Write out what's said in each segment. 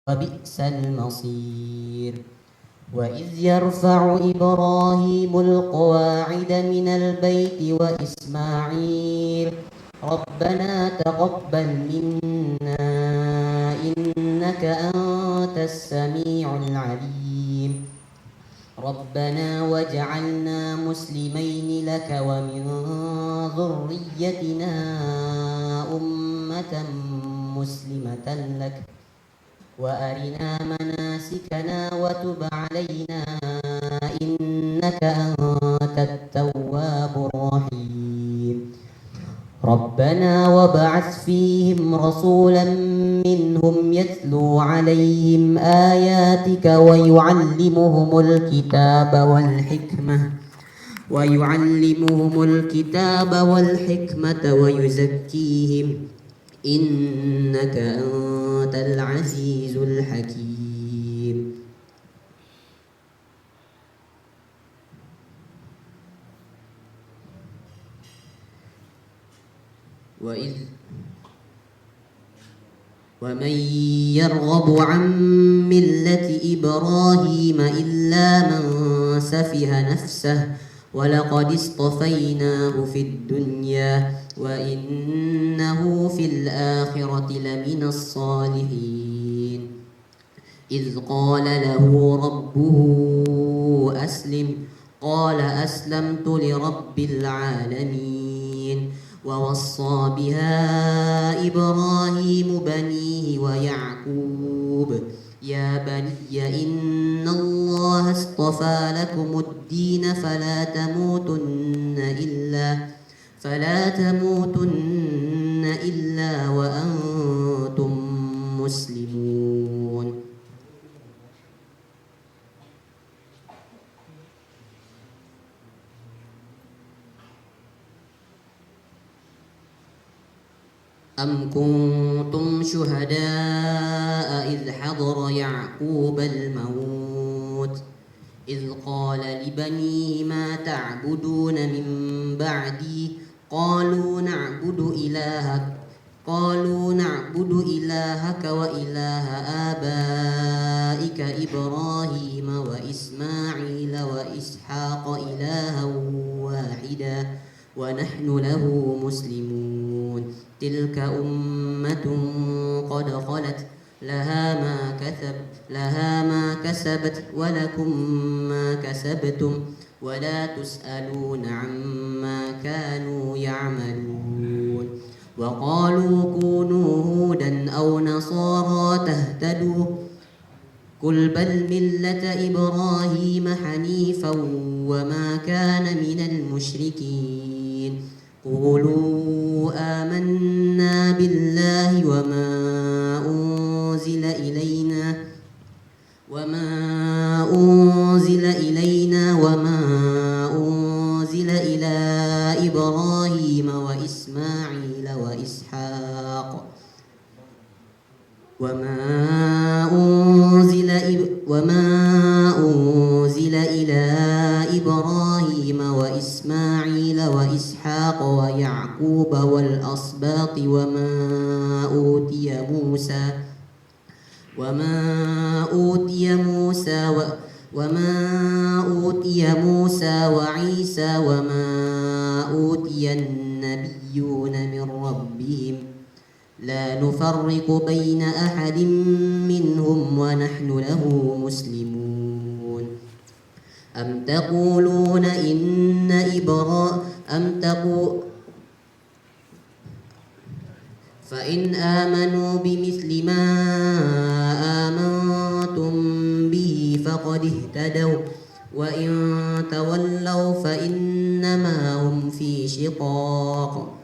وبئس المصير. وإذ يرفع إبراهيم القواعد من البيت وإسماعيل ربنا تقبل منا إنك أنت السميع العليم ربنا واجعلنا مسلمين لك ومن ذريتنا أمة مسلمة لك وأرنا مناسكنا وتب علينا إنك أنت التواب الرحيم ربنا وابعث فيهم رسولا منهم يتلو عليهم آياتك ويعلمهم الكتاب والحكمة ويزكيهم إنك أنت العزيز الحكيم. ومن يرغب عن ملة إبراهيم إلا من سفه نفسه ولقد اصطفيناه في الدنيا وإنه في الآخرة لمن الصالحين إذ قال له ربه أسلم قال أسلمت لرب العالمين ووصى بها إبراهيم بنيه ويعقوب يا بني إن الله اصطفى لكم الدين فلا تموتن إلا وأنتم مسلمون. أم كنتم شهداء إذ حضر يعقوب الموت إذ قال لبنيه ما تعبدون من بعدي قالوا نعبد إلهك وإله آبائك إبراهيم وإسماعيل وإسحاق إلها واحدا ونحن له مسلمون تلك أمة قد خلت لها ما كسبت ولكم ما كسبتم ولا تسألون عما كانوا يعملون. وقالوا كونوا هودا أو نصارى تهتدوا قل بل ملة إبراهيم حنيفا وما كان من المشركين قولوا آمنا بالله وما أنزل إلينا وما أنزل إلى إبراهيم وإسماعيل وإسحاق وما أنزل إلى إبراهيم وإسماعيل وإسحاق ويعقوب والأسباط وما أوتي موسى وعيسى وما أوتي النبيون من ربهم لا نفرق بين أحد منهم ونحن له مسلمون. أم تقولون فإن آمنوا بمثل ما آمنتم به فقد اهتدوا وإن تولوا فإنما هم في شقاق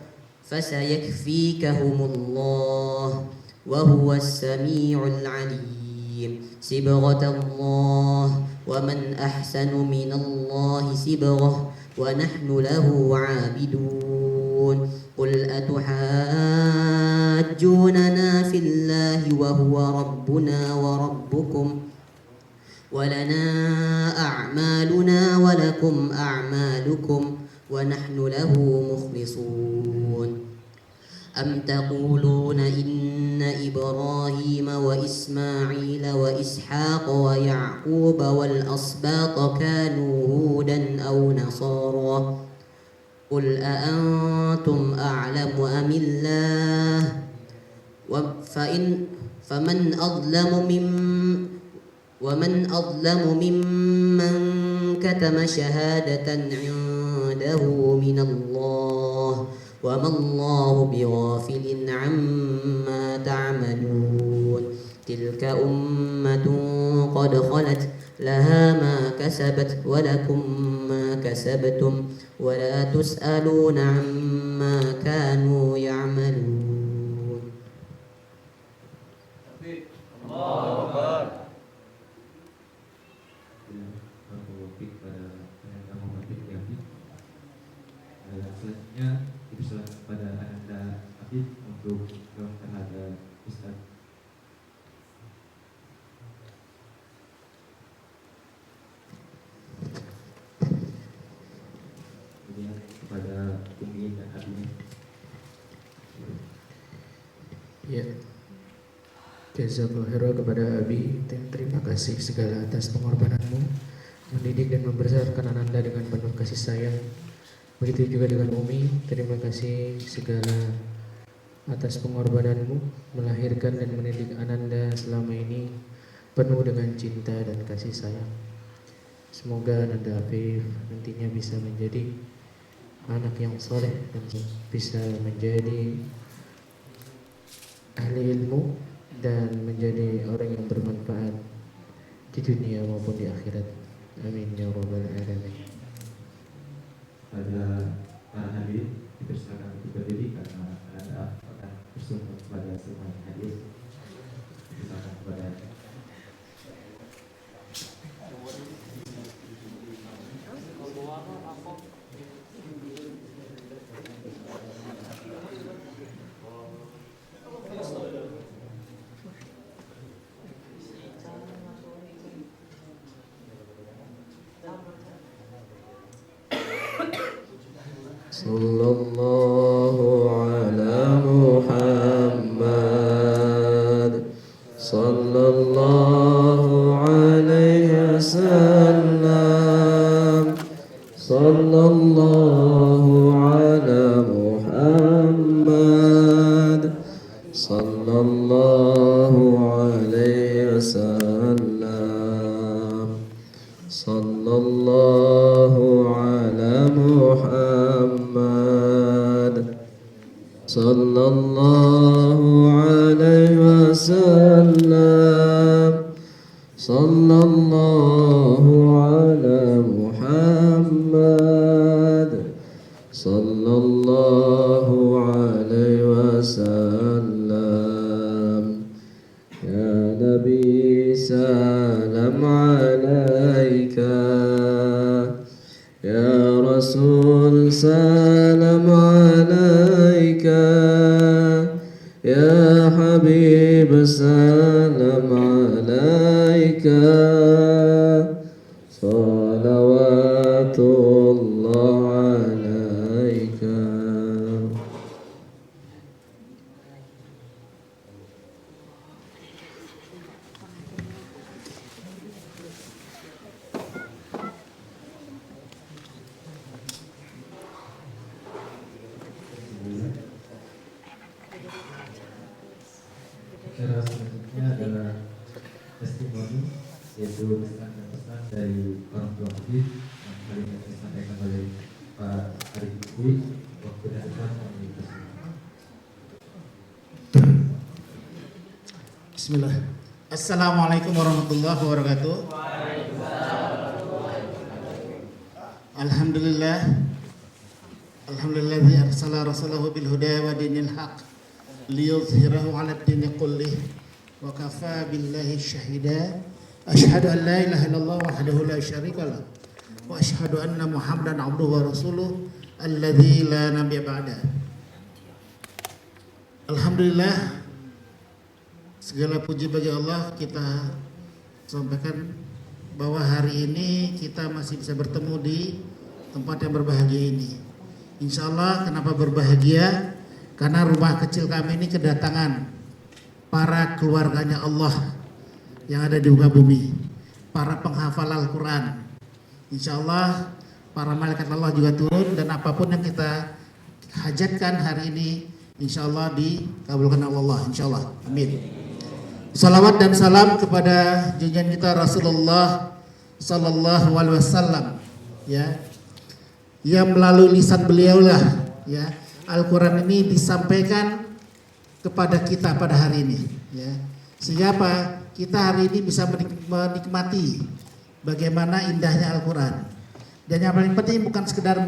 فسيكفيكهم الله وهو السميع العليم. صبغة الله ومن أحسن من الله صبغة ونحن له عابدون. قل أتحاجوننا في الله وهو ربنا وربكم ولنا أعمالنا ولكم أعمالكم ونحن له مخلصون. أم تقولون إن إبراهيم وإسماعيل وإسحاق ويعقوب والأسباط كانوا هودا أو نصارى قل أأنتم أعلم أم الله ومن أظلم ممن كتم شهادة عنده من الله وما الله بغافل عما تعملون تلك أمة قد خلت لها ما كسبت ولكم ما كسبتم ولا تسألون عما كانوا يعملون. Selanjutnya dipersilakan kepada Ananda Habib untuk terhadap Ustaz. Kemudian kepada Umi dan Habib. Ya, jazakallahu khairan kepada Abi. Terima kasih segala atas pengorbananmu mendidik dan membesarkan Ananda dengan penuh kasih sayang. Begitu juga dengan Umi, terima kasih segala atas pengorbananmu melahirkan dan mendidik Ananda selama ini penuh dengan cinta dan kasih sayang. Semoga Ananda Afif nantinya bisa menjadi anak yang soleh dan bisa menjadi ahli ilmu dan menjadi orang yang bermanfaat di dunia maupun di akhirat. Amin ya rabbal alamin. Pada para hadirin dipersilakan untuk berdiri karena Anda akan bersumber kepada semua hadirin. Dipersilakan kepada Sallallahu ala Muhammad Sallallahu alaihi wasallam Sallallahu ala Muhammad Sallallahu alaihi wasallam Sallallahu ala Muhammad Sallallahu alaihi wasallam Sallallahu ala Muhammad Sallallahu alaihi wasallam. Ya Nabi salam alaika, Ya Rasul salam alaika, Ya Habib salam alaika, salawatullah alaika. Acara selanjutnya adalah testimoni, yaitu pesan-pesan dari orang tua Habib yang kali ini disampaikan oleh Pak Arif Bui. Waktu dan tempat kami persilakan. Bismillah. Assalamualaikum warahmatullahi wabarakatuh. Alhamdulillah. Alhamdulilladzi arsala rasulahu bil huda wa dinil haq liyuzhirahu 'ala ad-dini kullih wa kafa billahi syahida. Asyhadu an la ilaha illallah wahdahu la syarika lah wa asyhadu anna Muhammadan 'abduhu wa rasuluh alladzi la nabiyya ba'da. Alhamdulillah, segala puji bagi Allah. Kita sampaikan bahwa hari ini kita masih bisa bertemu di tempat yang berbahagia ini. Insya Allah, kenapa berbahagia? karena rumah kecil kami ini kedatangan para keluarganya Allah yang ada di muka bumi, para penghafal Al-Quran. Insya Allah para malaikat Allah juga turun, dan apapun yang kita hajatkan hari ini insya Allah dikabulkan Allah, insya Allah, amin. Salawat dan salam kepada junjungan kita Rasulullah Sallallahu Alaihi Wasallam, ya, yang melalui lisan beliaulah, ya, Al-Quran ini disampaikan kepada kita pada hari ini, ya. Sehingga apa? Kita hari ini bisa menikmati bagaimana indahnya Al-Quran. Dan yang paling penting bukan sekedar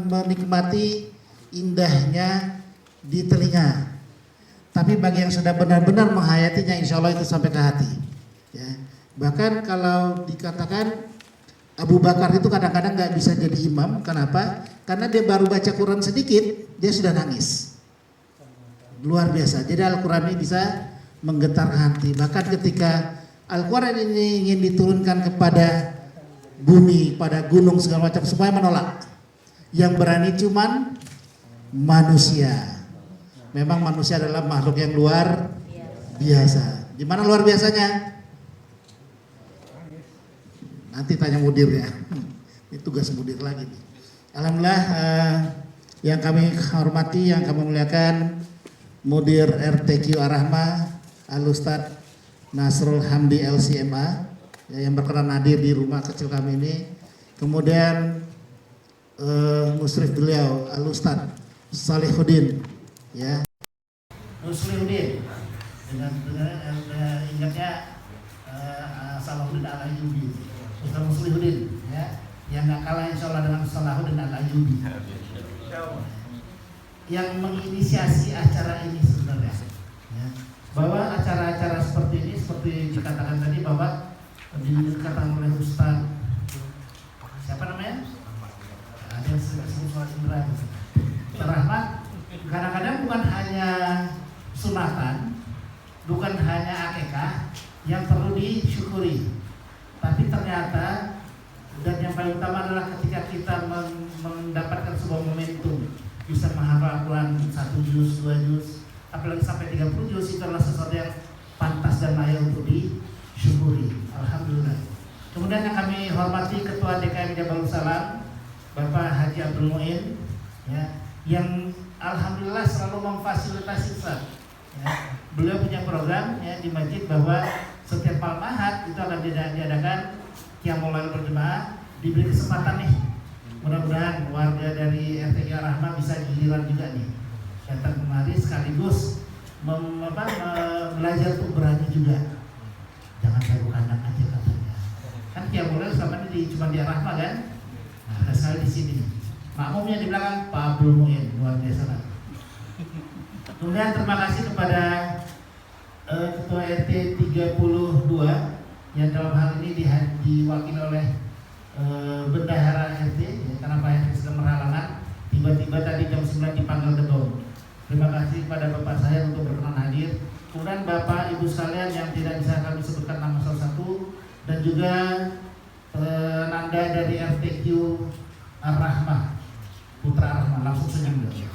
menikmati indahnya di telinga, tapi bagi yang sudah benar-benar menghayatinya, insya Allah itu sampai ke hati, ya. Bahkan kalau dikatakan Abu Bakar itu kadang-kadang nggak bisa jadi imam, kenapa? Karena dia baru baca Quran sedikit, dia sudah nangis. Luar biasa. Jadi Al-Quran ini bisa menggetarkan hati. Bahkan ketika Al-Quran ini ingin diturunkan kepada bumi, pada gunung segala macam, semuanya menolak. Yang berani cuman manusia. Memang manusia adalah makhluk yang luar biasa. Di mana luar biasanya? Nanti tanya mudir ya. Ini tugas mudir lagi nih. Alhamdulillah, yang kami hormati, yang kami muliakan, Mudir RTQ Ar-Rahmah Al-Ustadz Nasrul Hamdi LCMA, ya, yang berkenan hadir di rumah kecil kami ini. Kemudian musyrif beliau Al-Ustadz Salihuddin, ya, Muslihuddin, dengan ingatnya Salahuddin Al-Ayyubi, Ustadz Muslihuddin, ya, yang gak kalah insya Allah dengan Salahuddin Al-Ayyubi, yang menginisiasi acara ini sebenarnya, ya. Bahwa acara-acara seperti ini, seperti dikatakan tadi, bahwa dikatakan oleh Ustadz siapa namanya? Ada yang sebut soal Indra, Rahmat. Kadang-kadang bukan hanya sunatan, bukan hanya akikah yang perlu disyukuri, tapi ternyata, dan yang paling utama adalah ketika kita mendapatkan sebuah momentum, bisa menghafal Al-Quran 1 juz, 2 juz, apalagi sampai 30 juz, itu adalah sesuatu yang pantas dan layak untuk disyukuri. Alhamdulillah. Kemudian yang kami hormati Ketua DKM Jabalus Salam, Bapak Haji Abdul Muin, ya, yang alhamdulillah selalu memfasilitasi Ustaz, ya. Beliau punya program, ya, di masjid, bahwa setiap malam Ahad itu akan diadakan qiyamul lail berjemaah. Diberi kesempatan nih, mudah-mudahan warga dari RTQ Ar-Rahmah bisa giliran juga nih datang kemari sekaligus belajar untuk berani juga. Jangan baru kandang aja katanya. Kan qiyamul lail selama ini cuma di Ar-Rahmah kan? Nah, ada sekali di sini. Makmumnya di belakang Pak Abdul Muin, luar biasa. Kemudian terima kasih kepada Ketua RT 32 yang dalam hal ini diwakili oleh Bendahara RT, ya, karena Pak RT sedang berhalangan, tiba-tiba tadi jam 9 dipanggil gedung. Terima kasih kepada Bapak saya untuk berkenan hadir. Kemudian Bapak Ibu sekalian yang tidak bisa kami sebutkan nama salah satu, dan juga Nanda dari RTQ Ar-Rahmah, Putra Ar-Rahmah, langsung senyum dulu.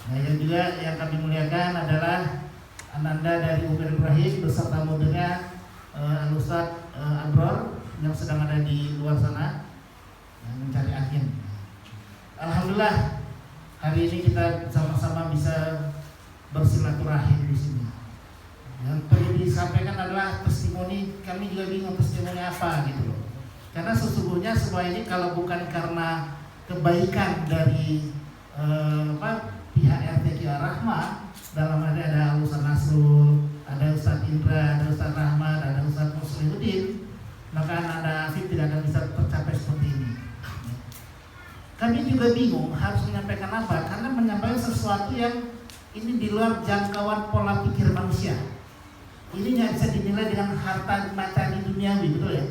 Nah, yang juga yang kami muliakan adalah Ananda dari UPN Ibrahim beserta mudirnya Al-Ustadz Abror yang sedang ada di luar sana, mencari angin. Alhamdulillah hari ini kita sama-sama bisa bersilaturahim di sini. Yang perlu disampaikan adalah testimoni. Kami juga bingung testimoni apa gitu loh. Karena sesungguhnya semua ini kalau bukan karena kebaikan dari pihak RTQ Ar-Rahmah, dalam ada Ustadz Nasrul, ada Ustadz Indra, ada Ustadz Rahmat, ada Ustadz Muslihuddin, maka anak Afif tidak akan bisa tercapai seperti ini. Kami juga bingung harus menyampaikan apa, karena menyampaikan sesuatu yang ini di luar jangkauan pola pikir manusia. Ini nggak bisa dinilai dengan harta materi duniawi, betul ya?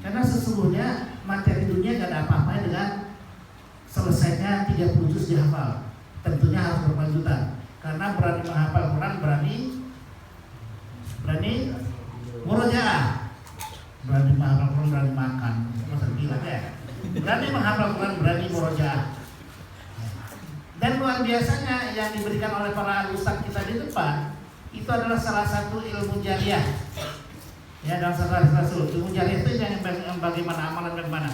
Karena sesungguhnya materi dunia gak ada apa-apa dengan selesainya 30 juz dihafal. Tentunya harus berkelanjutan. Karena berani menghafal Quran, berani murojaah. Berani menghafal Quran, berani makan. Masa gila ya? Berani menghafal Quran, berani murojaah. Dan luar biasanya yang diberikan oleh para ustadz kita di depan itu adalah salah satu ilmu jariah. Ya, dalam satu hadis Rasul, ilmu jariah itu yang bagaimana amalan dan mana?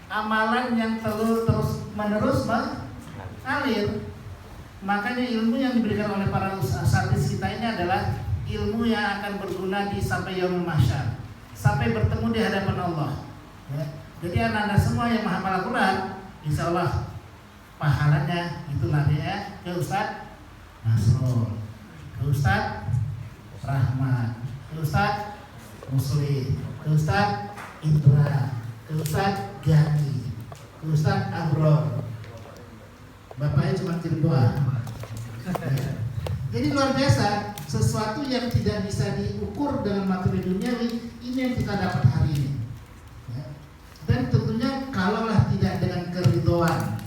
Amalan yang terus menerus mengalir. Makanya ilmu yang diberikan oleh para ustadz kita ini adalah ilmu yang akan berguna sampai yaumul mahsyar, sampai bertemu di hadapan Allah. Ya. Jadi anda semua yang menghafal Al-Quran, insya Allah pahalanya itu nanti ya ke Ustadz Nasrul, ke Ustadz Rahmat, ke Ustadz Muslim, ke Ustadz Indra, ke Ustadz Gani, ke Ustadz Abror. Bapaknya cuma kirim doa. Jadi luar biasa, sesuatu yang tidak bisa diukur dengan materi duniawi, ini yang kita dapat hari ini. Ya. Dan tentunya kalaulah tidak dengan keridhaan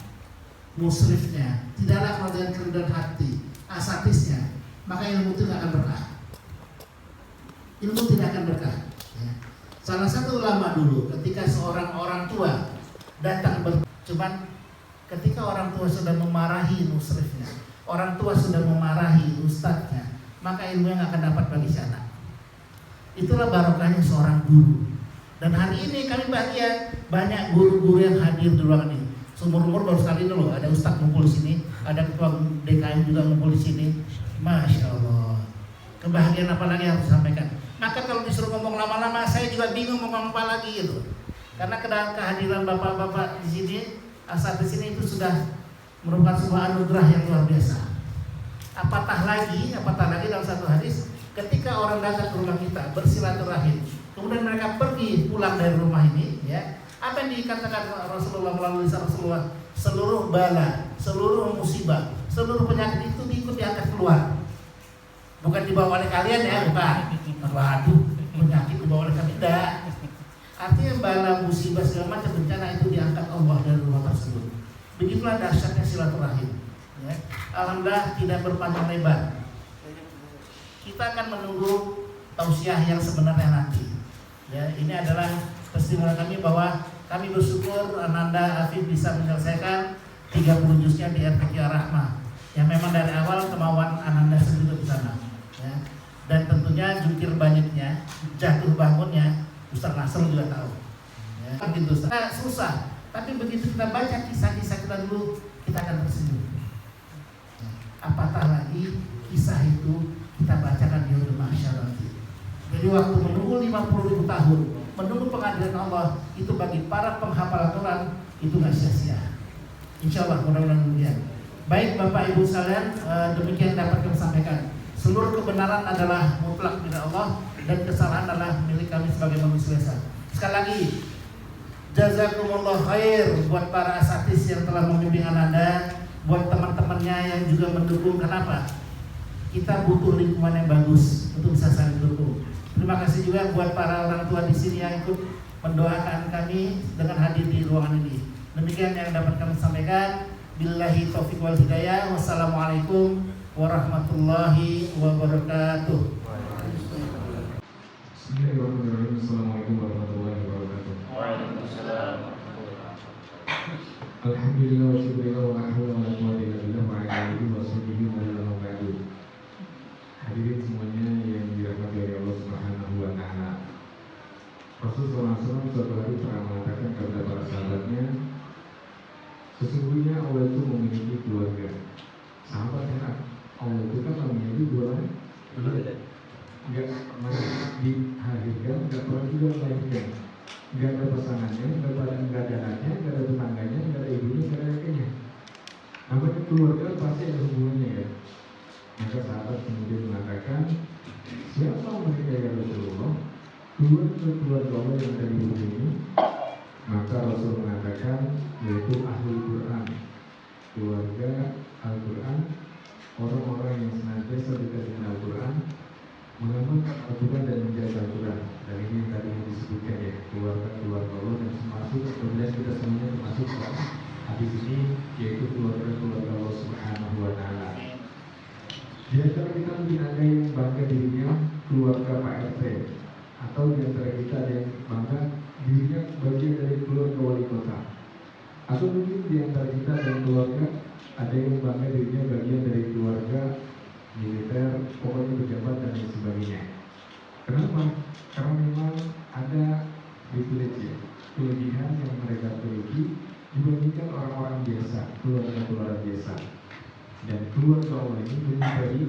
musrifnya, tidaklah kalau dengan keridhaan hati asatisnya, maka ilmu itu tidak akan berkah. Ilmu tidak akan berkah. Ya. Salah satu ulama dulu, ketika seorang orang tua datang cuman ketika orang tua sudah memarahi musrifnya, orang tua sudah memarahi ustadznya, maka ilmu yang akan dapat bagi si anak. Itulah barokahnya seorang guru. Dan hari ini kami bahagia banyak guru-guru yang hadir di ruangan ini. Seumur-umur baru sekali dulu ada ustadz ngumpul di sini, ada ketua DKM juga ngumpul di sini. Masya Allah. Kebahagiaan apa lagi yang harus disampaikan? Maka kalau disuruh ngomong lama-lama, saya juga bingung mau ngomong apa lagi gitu. Karena kehadiran bapak-bapak di sini, asal di sini itu sudah merupakan sebuah anugerah yang luar biasa. Apatah lagi dalam satu hadis, ketika orang datang ke rumah kita bersilaturahim, kemudian mereka pergi pulang dari rumah ini, ya, apa yang dikatakan Rasulullah melalui Rasulullah? Seluruh bala, seluruh musibah, seluruh penyakit itu diikut diangkat keluar. Bukan dibawa oleh kalian ya, bukan. Waduh, penyakit dibawa oleh kami, tidak. Artinya bala, musibah, segala macam bencana itu diangkat Allah dari rumah tersebut. Begitulah dahsyatnya silaturahim. Ya. Alhamdulillah tidak berpanjang lebar. Kita akan menunggu tausiah yang sebenarnya nanti. Ya, ini adalah testimoni kami bahwa kami bersyukur Ananda Afif bisa menyelesaikan 30 juznya di RPQ Ar-Rahmah. Yang memang dari awal kemauan Ananda sendiri di sana. Ya. Dan tentunya jungkir banyaknya, jatuh bangunnya, Ustaz Nasr juga tahu. Ya, kan gitu. Susah. Tapi begitu kita baca kisah-kisah kita dulu, kita akan tersenyum. Apatah lagi kisah itu kita bacakan di yaumul mahsyar nanti. Jadi waktu menunggu 50.000 tahun, menunggu pengadilan Allah, itu bagi para penghafal Al-Quran itu nggak sia-sia. Insya Allah mudah-mudahan demikian. Baik Bapak Ibu sekalian, demikian dapat kami sampaikan. Seluruh kebenaran adalah mutlak milik Allah dan kesalahan adalah milik kami sebagai manusia biasa. Sekali lagi, jazakumullah khair buat para asatidz yang telah membimbing Anda, buat teman-temannya yang juga mendukung. Kenapa? Kita butuh lingkungan yang bagus untuk bisa saling dukung. Terima kasih juga buat para orang tua di sini yang ikut mendoakan kami dengan hadir di ruangan ini. Demikian yang dapat kami sampaikan. Billahi taufiq wal hidayah. Wassalamualaikum warahmatullahi wabarakatuh. Bismillahirrahmanirrahim. Assalamualaikum warahmatullahi wabarakatuh. Waalaikumsalam. Alhamdulillah wa syukurillah wa la haula wa la quwwata illa billah wa ala alihi wa sahbihi wa sallam ba'du. Hadirin semuanya yang dirahmati oleh Allah Subhanahu wa taala. Rasulullah SAW suatu hari pernah mengatakan kepada para sahabatnya, sesungguhnya Allah itu memiliki keluarga. Sahabat heran, Allah itu kan memiliki dua orang. Enggak pernah dihadirkan, enggak pernah juga melahirkan. Enggak ada pasangannya, enggak ada anaknya, enggak ada tetangganya, enggak ada ibunya, enggak ada kakeknya. Namanya keluarga pasti ada hubungannya ya. Maka sahabat kemudian mengatakan, siapa mereka ya Rasulullah? Keluarga Allah yang ada di bumi ini. Maka Rasul mengatakan, yaitu ahli Quran, keluarga Al-Quran, orang-orang yang senantiasa dekat dengan Al-Quran, mengamalkan Al-Quran dan menjaga Al-Quran. Dan ini yang tadi yang disebutkan ya, keluarga Allah dan termasuk kemudian kita semuanya termasuk hadis ini, yaitu keluarga Allah Subhanahu wa taala. Di antara kita mungkin ada yang bangga dirinya keluarga Pak RT, atau di antara kita ada yang bangga dirinya bagian dari keluarga wali kota, atau mungkin di antara kita ada yang keluarga ada yang bangga dirinya bagian dari keluarga militer, pokoknya pejabat dan lain sebagainya. Kenapa? Karena memang ada privilege ya, kelebihan yang mereka miliki dibandingkan orang-orang biasa, keluarga biasa. Dan keluarga Allah ini lebih dari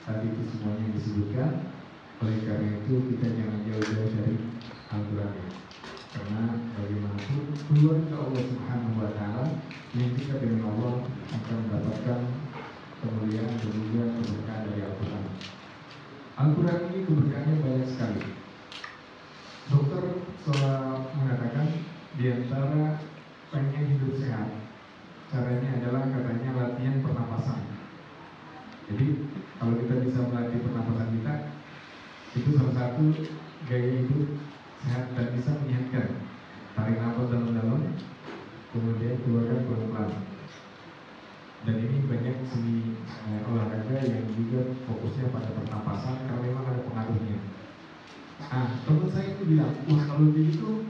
tadi itu semuanya yang disebutkan. Oleh karena itu kita jangan jauh-jauh dari Al-Quran. Karena bagaimanapun keluarga Allah Subhanahu Wa Taala yang dekat dengan Allah akan mendapatkan kemuliaan dan juga keberkahan dari Al-Quran. Al-Quran ini keberkahannya banyak sekali. Dokter selalu mengatakan di antara pengen hidup sehat, caranya adalah katanya latihan pernapasan. Jadi kalau kita bisa melatih pernapasan kita, itu salah satu gaya hidup sehat dan bisa menyehatkan. Tarik nafas dalam-dalam, kemudian keluarkan pelan-pelan. Dan ini banyak seni olahraga yang juga fokusnya pada pernapasan karena memang ada pengaruhnya. Nah, teman saya itu bilang, wah kalau begitu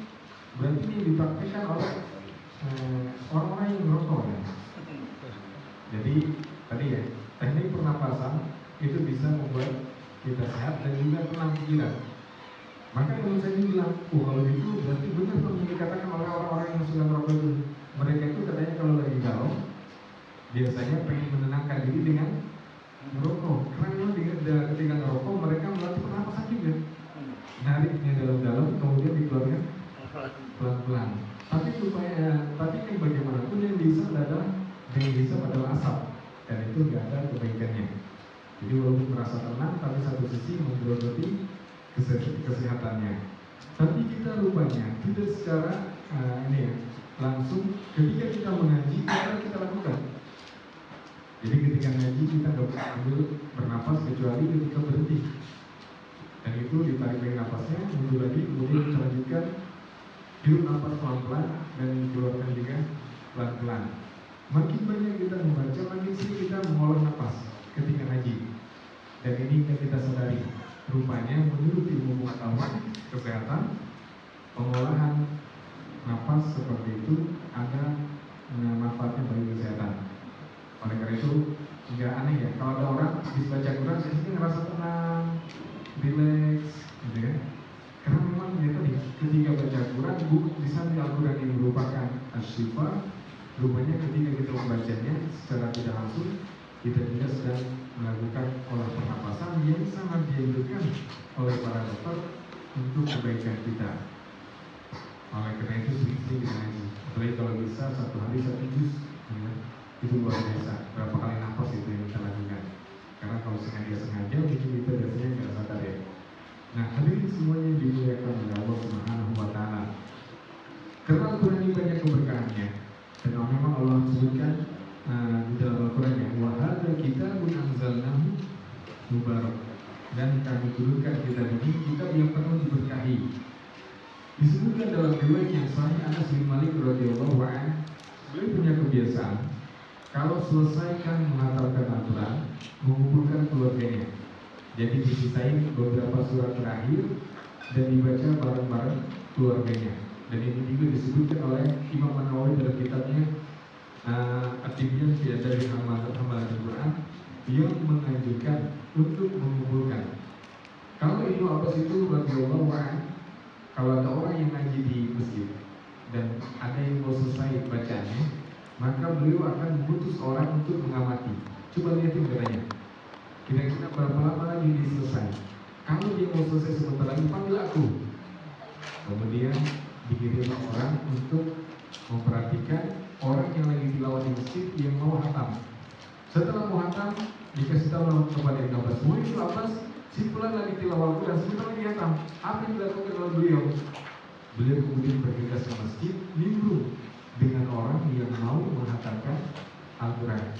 berarti ini dipraktikkan oleh orang-orang yang merokok ya. Jadi tadi ya, teknik pernapasan itu bisa membuat kita sehat dan juga tenang pikiran. Maka teman saya ini bilang, kalau gitu berarti benar dong yang dikatakan oleh orang-orang yang sudah merokok itu. Mereka itu katanya kalau lagi galau biasanya pengen menenangkan diri dengan merokok. Karena memang ketika merokok mereka melatih pernapasan juga. Nariknya dalam-dalam kemudian dikeluarkan pelan-pelan. Tapi yang bagaimanapun yang bisa adalah asap dan itu nggak ada kebaikannya. Jadi walaupun merasa tenang tapi satu sisi menggerogoti kesehatannya. Tapi kita rupanya tidak secara langsung ketika kita mengaji kita lakukan. Jadi ketika ngaji kita nggak boleh ambil bernapas kecuali ketika berhenti. Dan itu ditarik dari napasnya, mundur lagi, kemudian dilanjutkan hirup napas pelan-pelan dan keluarkan juga pelan-pelan. Makin banyak kita membaca, makin sering kita mengolah napas ketika ngaji. Dan ini yang kita sadari, rupanya menurut ilmu pengetahuan kesehatan, pengolahan napas seperti itu ada manfaatnya bagi kesehatan. Oleh karena itu nggak aneh ya kalau ada orang habis baca Quran biasanya ngerasa tenang, relax, gitu ya. Karena memang ya tadi ketika baca Quran, di samping Al-Quran ini merupakan asyifa, rupanya ketika kita membacanya secara tidak langsung kita juga sedang melakukan olah pernapasan yang sangat dianjurkan oleh para dokter untuk kebaikan kita. Oleh karena itu sering-sering kita ngaji, apalagi kalau bisa satu hari satu juz, ya. Itu luar biasa. Berapa kali nafas itu yang kita lakukan. Karena kalau sengaja mungkin kita biasanya nggak sadar ya. Nah, hadirin semuanya dimuliakan oleh Allah Subhanahu Wa Taala. Karena Al-Quran ini banyak keberkahannya. Dan memang Allah sebutkan di dalam Al-Quran ya, wa hadzal kitabun anzalnahu mubarak. Dan kami turunkan kitab ini, kitab yang penuh diberkahi. Disebutkan dalam riwayat yang sahih Anas bin Malik radhiyallahu anhu, beliau punya kebiasaan kalau selesaikan menghafalkan Al-Quran, mengumpulkan keluarganya. Jadi disisain beberapa surat terakhir dan dibaca bareng-bareng keluarganya. Dan ini juga disebutkan oleh Imam An-Nawawi dalam kitabnya At-Tibyan fi Adabi Hamalat Al-Quran yang menganjurkan untuk mengumpulkan. Kalau Ibnu Abbas itu radhiyallahu anhu, kalau ada orang yang ngaji di masjid dan ada yang mau selesai bacanya, maka beliau akan mengutus orang untuk mengamati. Coba lihatin katanya, kira-kira berapa lama lagi ini selesai. Kalau dia mau selesai sebentar lagi, panggil aku. Kemudian dikirim orang untuk memperhatikan orang yang lagi tilawah di masjid yang mau hatam. Setelah mau hatam, dikasih tahu kepada Ibnu Abbas, Ibnu Abbas, si fulan lagi tilawah dan sebentar lagi hatam. Apa yang dilakukan oleh beliau? Beliau kemudian bergegas ke masjid, nimbrung dengan orang yang mau menghatamkan Al-Quran.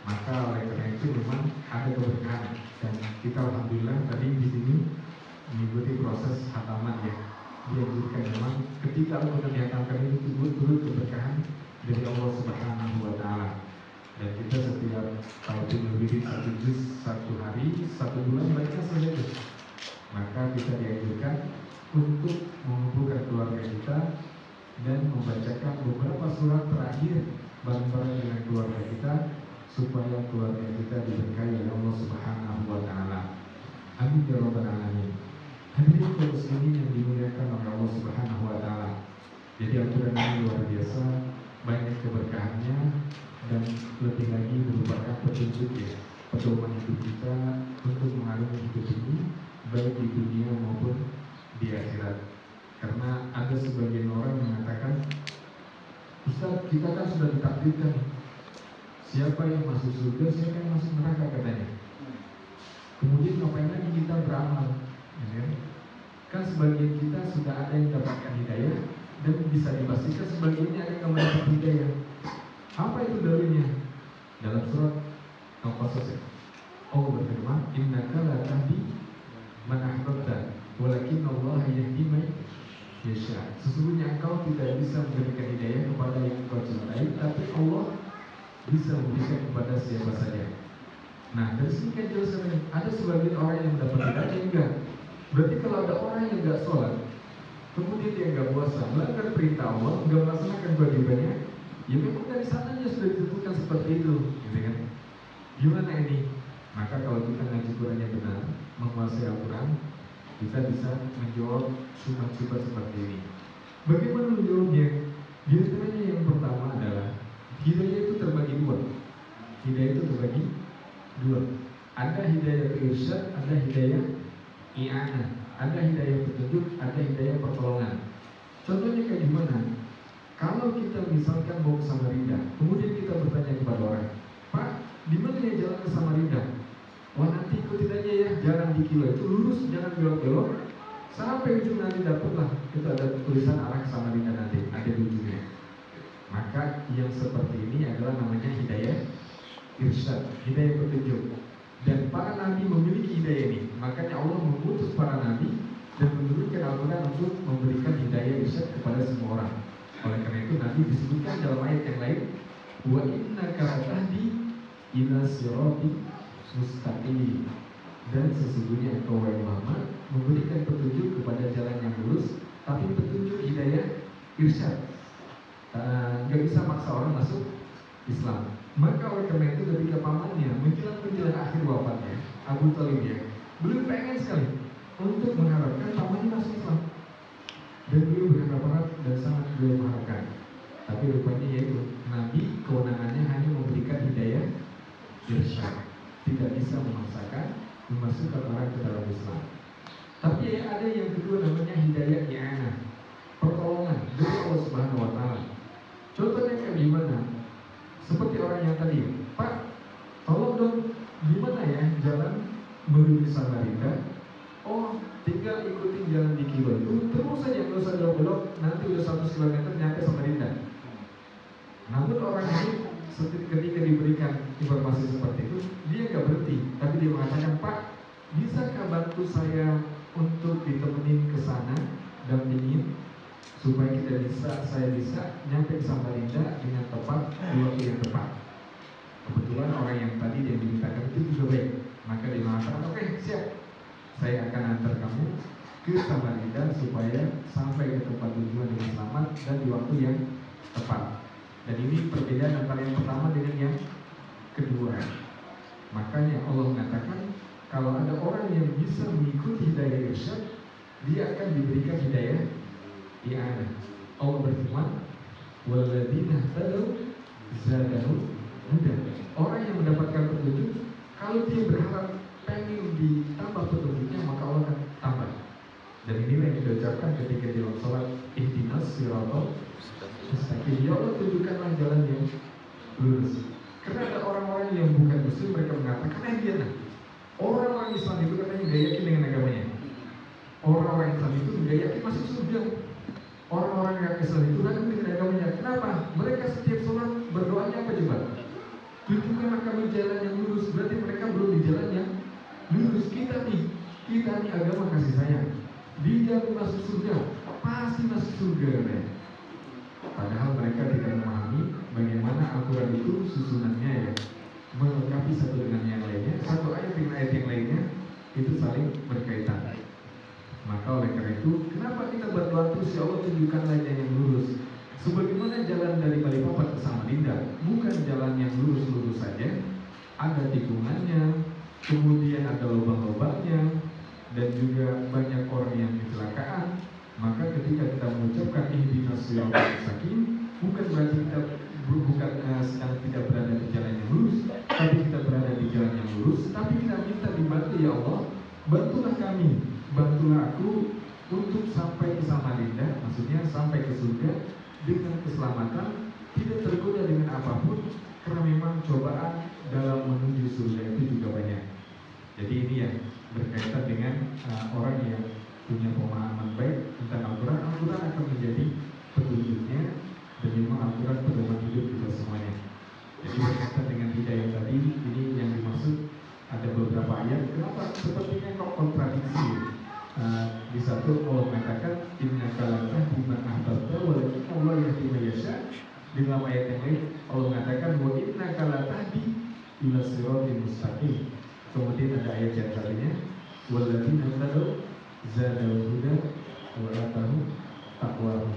Maka oleh karena itu memang ada keberkahan dan kita alhamdulillah tadi di sini mengikuti proses hataman ya. Dianjurkan memang ketika Al-Quran dihatamkan itu turut keberkahan dari Allah Subhanahu Wa Taala. Dan kita setiap tahun lebih satu juz satu hari, satu bulan baca saja. Maka kita dianjurkan untuk mengumpulkan keluarga kita dan membacakan beberapa surat terakhir bareng-bareng dengan keluarga kita, supaya keluarga kita diberkahi oleh Allah Subhanahu wa Ta'ala. Amin ya rabbal alamin. Hadirin kaum muslimin yang dimuliakan oleh Allah Subhanahu wa Ta'ala. Jadi aturan ini luar biasa, banyak keberkahannya, dan lebih lagi merupakan petunjuk ya, pedoman hidup kita untuk mengarungi hidup ini, baik di dunia maupun di akhirat. Karena ada sebagian orang mengatakan, Ustaz, kita kan sudah ditakdirkan, siapa yang masuk surga, siapa yang masuk neraka katanya. Kemudian ngapain lagi kita beramal? Ya, kan sebagian kita sudah ada yang dapatkan hidayah, dan bisa dipastikan sebagiannya ada yang mendapat hidayah. Apa itu dalilnya? Dalam surat Al-Qasas, Allah berfirman, innaka la tahdi man ahbabta, walakinallaha yahdi man yasha. Sesungguhnya engkau tidak bisa memberikan hidayah kepada yang engkau cintai, tapi Allah bisa memberikan kepada siapa saja. Nah, dari sini kan jelas ada sebagian orang yang mendapat hidayah, enggak. Berarti kalau ada orang yang enggak sholat, kemudian dia enggak puasa, melanggar perintah Allah, enggak melaksanakan kewajibannya, ya memang dari sananya sudah ditentukan seperti itu, gitu kan? Gimana ini? Maka kalau kita ngaji Qurannya benar, menguasai Al-Quran, kita bisa menjawab syubhat-syubhat seperti ini. Bagaimana menjawabnya? Di antaranya yang pertama adalah hidayah itu terbagi dua. Hidayah itu terbagi dua. Ada hidayah irsyad, ada hidayah i'anah, ada hidayah petunjuk, ada hidayah pertolongan. Contohnya kayak gimana? Kalau kita misalkan mau ke Samarinda, kemudian kita bertanya kepada orang, Pak, di mana ya jalan ke Samarinda? Wah, nanti ikutin aja ya, jalan di kilo itu lurus, jangan belok-belok, sampai ujung nanti dapatlah itu ada tulisan arah ke Samarinda nanti, ada di ujungnya. Maka yang seperti ini adalah namanya hidayah irsyad, hidayah petunjuk. Dan para nabi memiliki hidayah ini. Makanya Allah mengutus para nabi dan menurunkan Al-Quran untuk memberikan hidayah irsyad kepada semua orang. Oleh karena itu Nabi disebutkan dalam ayat yang lain, wa innaka latahdi ila siratin mustaqim. Dan sesungguhnya engkau wahai Muhammad memberikan petunjuk kepada jalan yang lurus, tapi petunjuk hidayah irsyad. Gak bisa maksa orang masuk Islam. Maka oleh karena itu ketika pamannya menjelang akhir wafatnya, Abu Thalib ya, beliau pengen sekali untuk mengharapkan pamannya masuk Islam. Dan beliau berharap dan sangat beliau mengharapkan. Tapi rupanya yaitu Nabi kewenangannya hanya memberikan hidayah irsyad, tidak bisa memaksakan memasukkan orang ke dalam Islam. Tapi ada yang kedua namanya hidayah i'anah, pertolongan dari Allah Subhanahu wa Ta'ala. Contohnya kayak gimana? Seperti orang yang tadi, Pak, tolong dong, gimana ya jalan menuju Samarinda? Oh, tinggal ikutin jalan di kilo itu, terus saja nggak usah belok-belok, nanti udah 100 km nyampe Samarinda. Namun orang ini ketika diberikan informasi seperti itu, dia nggak berhenti, tapi dia mengatakan, Pak, bisakah bantu saya untuk ditemenin ke sana dan ingin supaya saya bisa nyampe ke Samarinda dengan tepat di waktu yang tepat. Kebetulan orang yang tadi dia dimintakan itu juga baik, maka dia mengatakan, oke, siap, saya akan antar kamu ke Samarinda supaya sampai ke tempat tujuan dengan selamat dan di waktu yang tepat. Dan ini perbedaan antara yang pertama dengan yang kedua. Makanya Allah mengatakan kalau ada orang yang bisa mengikuti hidayah irsyad, dia akan diberikan hidayah i'anah. Allah berfirman, walladzina tadaw zadahum huda. Orang yang mendapatkan petunjuk, kalau dia berharap pengen ditambah petunjuknya, maka Allah akan tambah. Dan inilah yang diucapkan ketika di dalam salat, ihdinas siratal mustaqim. Ya Allah, tunjukkanlah jalan yang lurus. Karena ada orang-orang yang bukan muslim, mereka mengatakan, dia orang-orang Islam itu katanya gak yakin dengan agamanya. Orang-orang Islam itu gak yakin masuk surga. Orang-orang yang Islam itu ragu dengan agamanya. Kenapa? Mereka setiap sholat berdoanya apa coba? Tunjukkanlah kami jalan yang lurus. Berarti mereka belum di jalan yang lurus. Kita nih agama kasih sayang, dijamin masuk surga, pasti masuk surga katanya. Padahal mereka tidak memahami bagaimana Al-Quran itu susunannya ya, melengkapi satu dengan yang lainnya, satu ayat dengan ayat yang lainnya itu saling berkaitan. Maka oleh karena itu, kenapa kita berdoa terus, ya Allah tunjukkanlah jalan yang lurus? Sebagaimana jalan dari Balikpapan ke Samarinda bukan jalan yang lurus-lurus saja, ada tikungannya, kemudian ada lubang-lubangnya, dan juga banyak orang yang kecelakaan. Maka ketika kita mengucapkan ihdinas siratal mustaqim, bukan berarti kita sedang tidak berada di jalan yang lurus, tapi kita berada di jalan yang lurus. Tapi kita minta dibantu, ya Allah, bantulah kami, bantulah aku untuk sampai ke Samarinda, maksudnya sampai ke surga dengan keselamatan, tidak tergoda dengan apapun, karena memang cobaan dalam menuju surga itu juga banyak. Jadi ini yang berkaitan dengan orang yang punya pemahaman baik tentang Al-Quran. Al-Quran akan menjadi petunjuknya, dan memang Al-Quran pedoman hidup kita semuanya. Jadi berkaitan dengan hidayah tadi, ini yang dimaksud ada beberapa ayat. Kenapa sepertinya kok kontradiksi? Di satu Allah mengatakan innaka la tahdi man ahbabta walakin Allah yahdi man yasha. Di dalam ayat yang lain Allah mengatakan wa innaka la tahdi ila siratal mustaqim. Kemudian ada ayat yang tadinya walladzina tadaw zadal huda wa atahum taqwahum.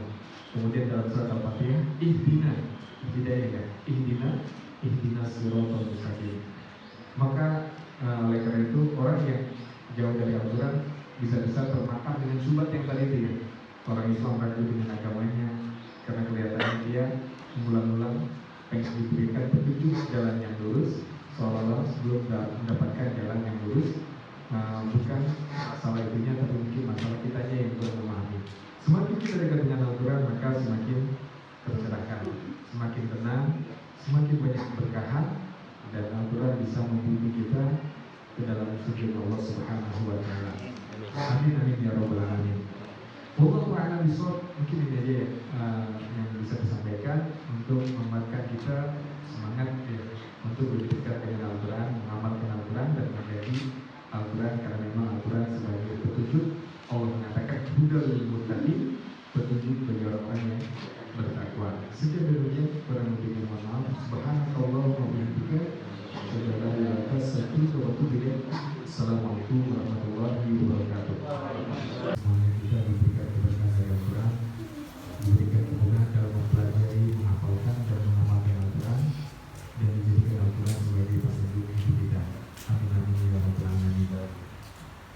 Kemudian dalam surat Al-Fatihah ihdina siratal mustaqim. Maka oleh karena itu orang yang jauh dari Al-Quran bisa-bisa termakan dengan syubhat yang tadi itu ya. Orang Islam ragu dengan agamanya karena kelihatannya dia mengulang-ulang pengen diberikan petunjuk jalan yang lurus, seolah-olah sebelum mendapatkan jalan yang lurus. Bukan masalah itunya, tapi mungkin masalah kitanya yang belum memahami. Semakin kita dekat dengan Al-Quran, maka semakin tercerahkan, semakin tenang, semakin banyak keberkahan, dan Al-Quran bisa membimbing kita ke dalam surga Allah Subhanahu wa Ta'ala. Amin amin ya rabbal alamin. Wallahu a'lam bishawab. Mungkin ini aja yang bisa disampaikan untuk menguatkan kita semangat ya, untuk lebih dekat dengan Al-Quran, mengamalkan Al-Quran dan menjadi Al-Quran, karena memang Al-Quran sebagai petunjuk. Allah mengatakan hudal lil muttaqin, petunjuk bagi orang-orang yang bertakwa. Sekian dulunya, kurang lebihnya mohon maaf. Subhanallah wa bihamdika, asyhadu an la ilaha illa anta, astaghfiruka wa atubu ilaik. Assalamualaikum warahmatullahi wabarakatuh. Semuanya kita diberikan keberkahan dari Al-Quran, diberikan kemudahan dalam mempelajari, menghafalkan dan mengamalkan Al-Quran, dan dijadikan Al-Quran sebagai petunjuk hidup kita. Amin amin ya rabbal alamin.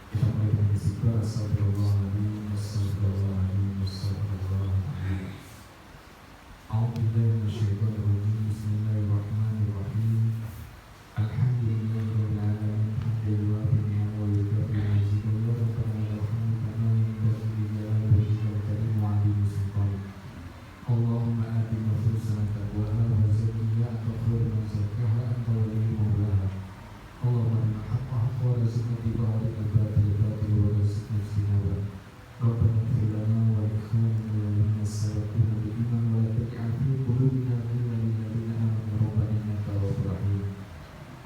Kita mulai dengan istighfar. Astagfirullahaladzim, astagfirullahaladzim, astagfirullahaladzim. A'udzubillahi minasyaitonir rajim. Bismillahirrahmanirrahim. Alhamdulillahirabbil alamin, hamdan yuwafi ni'amahu wa yukafi mazidahu, rabbana lakal hamdu kama yanbaghi li jalali wajhikal karim wa 'azimi sultanik. Allahumma ati nufusana taqwaha wa zakkiha anta khairu man zakkaha, anta waliyuha wa mawlaha. Allahumma arina al-haqqa haqqan warzuqna ittiba'ahu wa arina al-batila batilan warzuqna ijtinabah. Rabbana ighfir lana wa li ikhwanina alladhina sabaquna bil iman wa la taj'al fi qulubina ghillan lil ladzina amanu rabbana innaka ra'ufur rahim.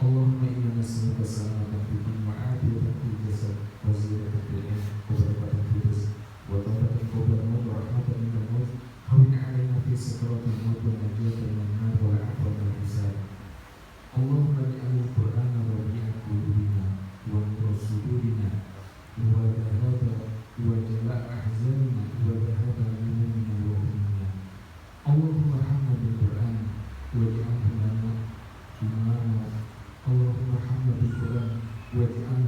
Allahumma inna nas'aluka salamatan fid din wa 'afiyatan fil jasad wa ziyadatan fil ilm wa barakatan fil rizq wa tawbatan qabla al-maut wa rahmatan min al-maut. Hawwin 'alaina fi sakaratil maut wa najatan minan nar wa 'afwan min al-hisab. Allahumma ij'alil Qur'ana rabi'a qulubina wa nura sudurina wa jala'a ahzanina wa dhahaba hamumina wa humumina. Allahumma arhamna bil Qur'an waj'alhu lana imama. Allahumma arhamna bil Qur'an waj'alhu